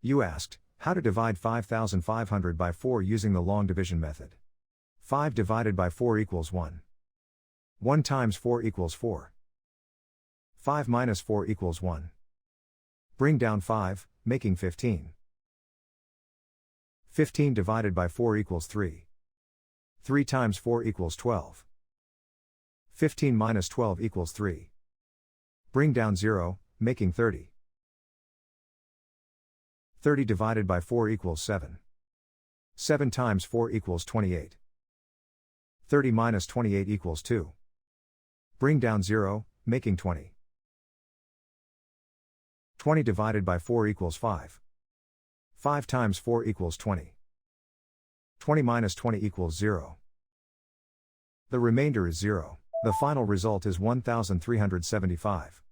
You asked, how to divide 5,500 by 4 using the long division method. 5 divided by 4 equals 1. 1 times 4 equals 4. 5 minus 4 equals 1. Bring down 5, making 15. 15 divided by 4 equals 3. 3 times 4 equals 12. 15 minus 12 equals 3. Bring down 0, making 30. 30 divided by 4 equals 7. 7 times 4 equals 28. 30 minus 28 equals 2. Bring down 0, making 20. 20 divided by 4 equals 5. 5 times 4 equals 20. 20 minus 20 equals 0. The remainder is 0. The final result is 1375.